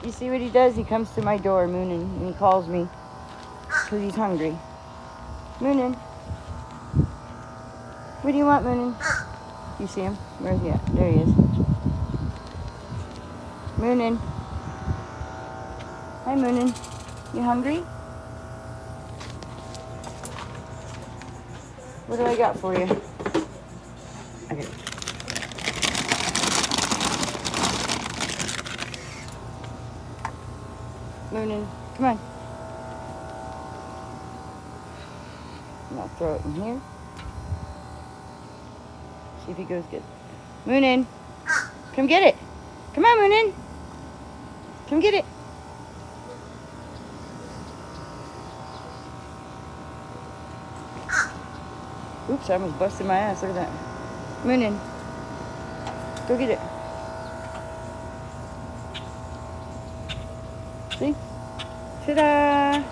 You see what he does? He comes to my door, Moonen, and he calls me because he's hungry. Moonen. What do you want, Moonen? You see him? Where's he at? There he is. Moonen. Hi, Moonen. You hungry? What do I got for you? Okay. Moonen, come on. And I'll throw it in here. See if he goes good. Moonen, come get it. Come on, Moonen. Come get it. Oops, I almost busted my ass. Look at that. Moonen, go get it. See? Ta-da!